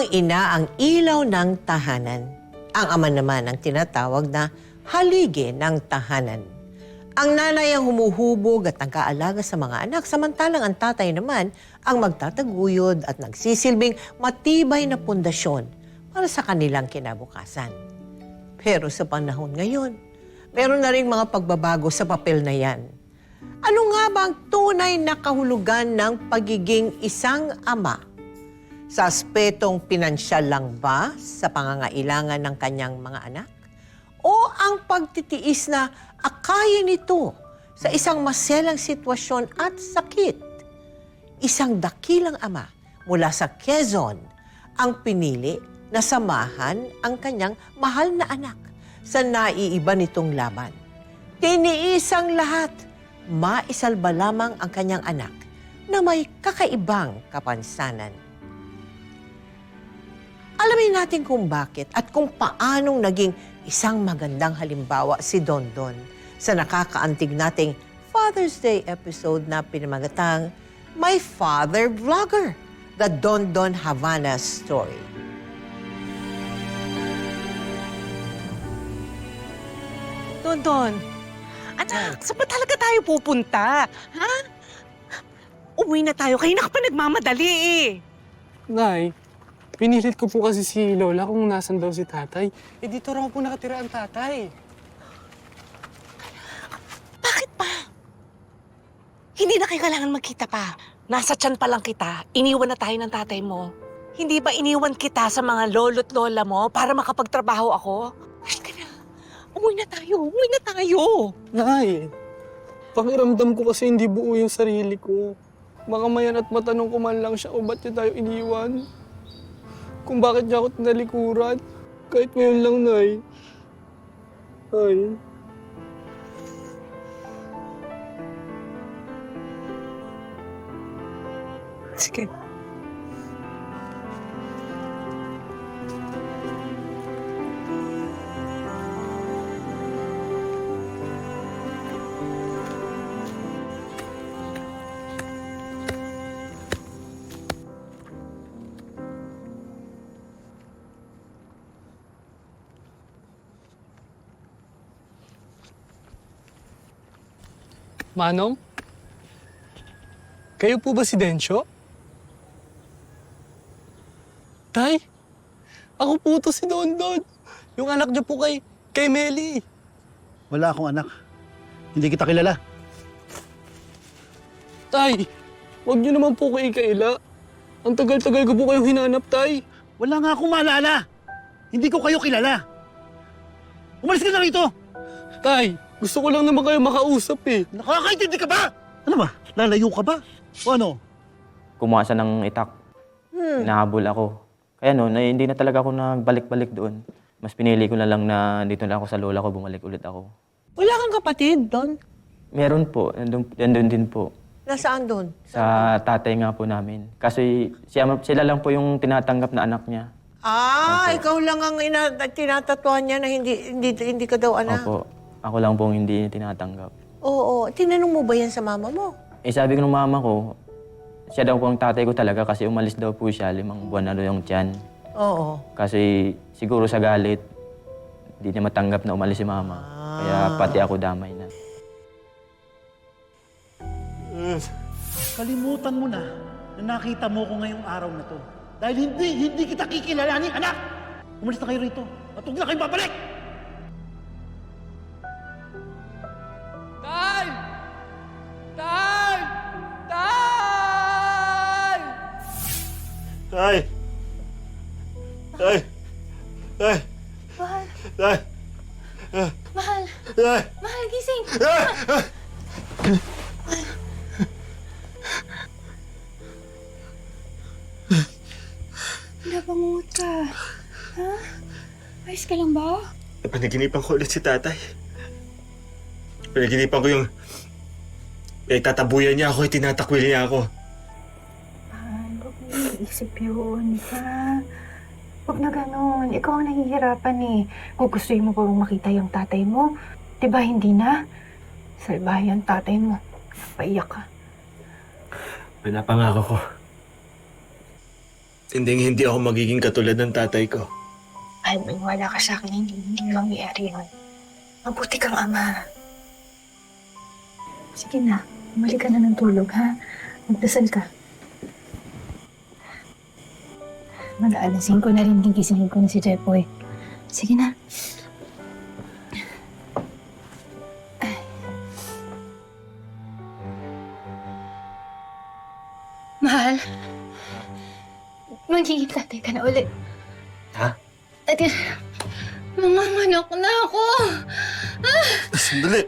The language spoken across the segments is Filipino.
Ang ina ang ilaw ng tahanan. Ang ama naman ang tinatawag na haligi ng tahanan. Ang nanay ang humuhubog at nag-aalaga sa mga anak, samantalang ang tatay naman ang magtataguyod at nagsisilbing matibay na pundasyon para sa kanilang kinabukasan. Pero sa panahon ngayon, meron na rin mga pagbabago sa papel na yan. Ano nga ba ang tunay na kahulugan ng pagiging isang ama? Sa aspetong pinansyal lang ba sa pangangailangan ng kanyang mga anak? O ang pagtitiis na akayin ito sa isang maselang sitwasyon at sakit? Isang dakilang ama mula sa Quezon ang pinili na samahan ang kanyang mahal na anak sa naiiba nitong laban. Tiniisang lahat, maisalba lamang ang kanyang anak na may kakaibang kapansanan. Alamin natin kung bakit at kung paanong naging isang magandang halimbawa si Don Don sa nakakaantig nating Father's Day episode na pinamagatang My Father Vlogger, The Don Don Havana Story. Don Don, anak, saan ba talaga tayo pupunta? Ha? Umuwi na tayo, kayo na ka pa nagmamadali eh. Nay, pinilit ko po kasi si Lola kung nasan daw si tatay. Eh, dito raw po nakatira ang tatay. Bakit pa? Hindi na kayo kailangan magkita pa. Nasa tiyan pa lang kita, iniwan na tayo ng tatay mo. Hindi ba iniwan kita sa mga lolo't lola mo para makapagtrabaho ako? Halika na. Umuwi na tayo, umuwi na tayo. Nay, pakiramdam ko kasi hindi buo yung sarili ko. Baka mayan at matanong ko man lang siya kung ba't niya tayo iniwan. Kung bakit niya ako tinalikuran. Kahit ngayon lang, Nay. Ay. Sige. Manong? Kayo po ba si Densyo? Tay? Ako po to si Don Don. Yung anak niyo po kay Meli. Wala akong anak. Hindi kita kilala. Tay, wag niyo naman po kayo ikaila. Ang tagal-tagal ko po kayong hinanap, Tay. Wala nga akong maalala. Hindi ko kayo kilala. Umalis ka na rito! Tay, gusto ko lang naman kayo makausap eh. Nakakaintindi ka ba? Ano ba? Lalayo ka ba? O ano? Kumuha siya ng itak. Hinahabol ako. Kaya hindi na talaga ako nagbalik-balik doon. Mas pinili ko na lang na dito na ako sa lola ko, bumalik ulit ako. Wala kang kapatid, Don? Meron po, nandun din po. Nasaan doon? Sa tatay nga po namin. Kasi sila lang po yung tinatanggap na anak niya. Ikaw lang ang tinatatuan niya na hindi ka daw anak. Opo, ako lang pong hindi tinatanggap. Oo. Tinanong mo ba yan sa mama mo? Eh sabi ko ng mama ko, siya daw po ang tatay ko talaga kasi umalis daw po siya, 5 buwan na daw yung tiyan. Oo. Kasi siguro sa galit, hindi niya matanggap na umalis si mama. Kaya pati ako damay na. Kalimutan mo na nakita mo ko ngayong araw na to. Dahil hindi kita kikilalanin, anak! Umalis na kayo rito. At huwag na kayong babalik! Tay! Tay! Tay! Tay! Tay! Tay! Mahal, Tay! mahal, Tay! mahal, gising! Nabangungot ka. Ha? Ayos ka lang ba? Panaginipan ko ulit si tatay. Panaginipan ko yung tatabuyan niya ako, tinatakwil niya ako. Mahal, huwag mo iisip yun, ha? Huwag na ganun. Ikaw ang nahihirapan eh. Kung gusto mo pa makita yung tatay mo, diba hindi na? Salbahe ang tatay mo. Napaiyak ka. Pinapangako ko. hindi ako magiging katulad ng tatay ko. Ay, wala ka sa akin, hindi mangyayari yun. Mabuti kang ama. Sige na, umalik ka na ng tulog, ha? Magdasal ka. Mag-aalasin ko na rin, gigisingin ko na si Jepoy. Sige na. Mahal, magiging tatay ka na ulit. Ha? At manganganak na ako. Sandali!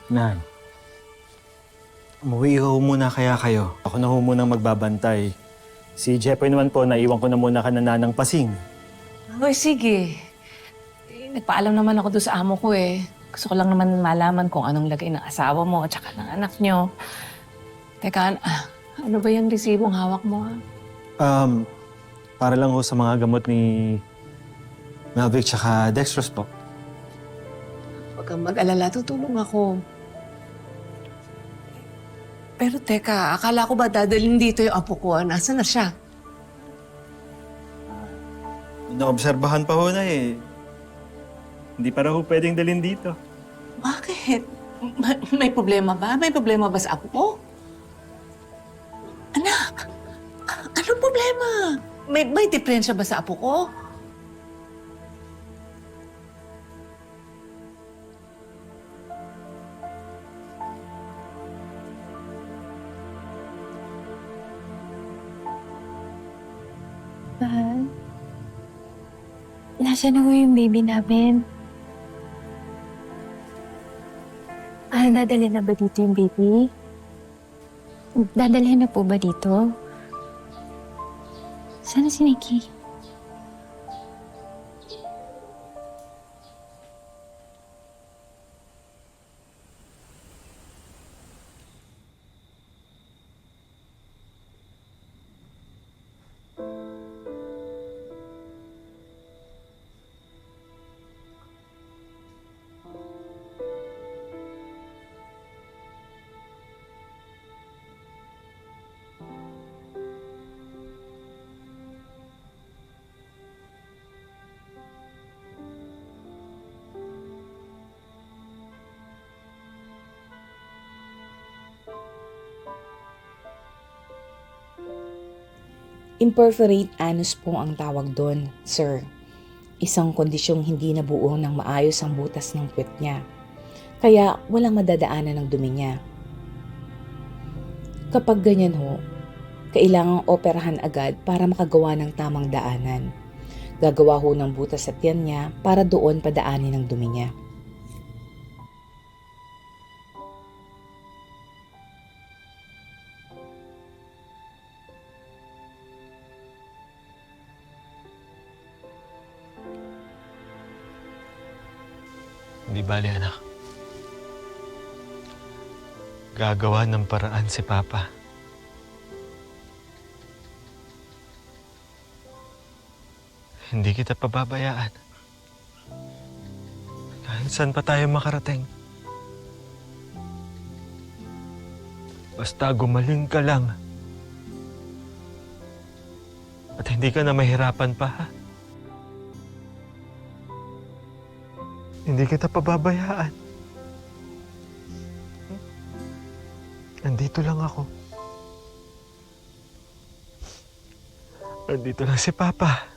Nay, umuwi ho muna kaya kayo. Ako na ho munang magbabantay. Si Jepoy naman po, naiwan ko na muna ka na Nanang Pasing. Hoy, sige. Nagpaalam naman ako doon sa amo ko eh. Gusto ko lang naman malaman kung anong lagay ng asawa mo at saka ng anak nyo. Teka, ano ba yung resibong hawak mo? Para lang ho sa mga gamot ni Melvic tsaka Dextrose po. Huwag kang mag-alala, tutulong ako. Pero teka, akala ko ba dadalhin dito yung apo ko? Nasaan na siya? Naobserbahan pa ho na eh. Hindi pa raw ho pwedeng dalhin dito. Bakit? May problema ba? May problema ba sa apo ko? Anak, anong problema? May diferensya ba sa apo ko? Mahal, nasaan na ho yung baby namin? Dadalhin na ba dito yung baby? Dadalhin na po ba dito? Sana si Nikki? Imperforate anus po ang tawag doon, sir. Isang kondisyong hindi nabuo ng maayos ang butas ng puwet niya. Kaya walang madadaanan ng dumi niya. Kapag ganyan ho, kailangang operahan agad para makagawa ng tamang daanan. Gagawa ho ng butas sa tiyan niya para doon padaanin ang dumi niya. Hindi bali, anak. Gagawa ng paraan si Papa. Hindi kita pababayaan. Kahit saan pa tayo makarating. Basta gumaling ka lang. At hindi ka na mahirapan pa, ha? Hindi kita pababayaan. Nandito lang ako. Nandito lang si Papa.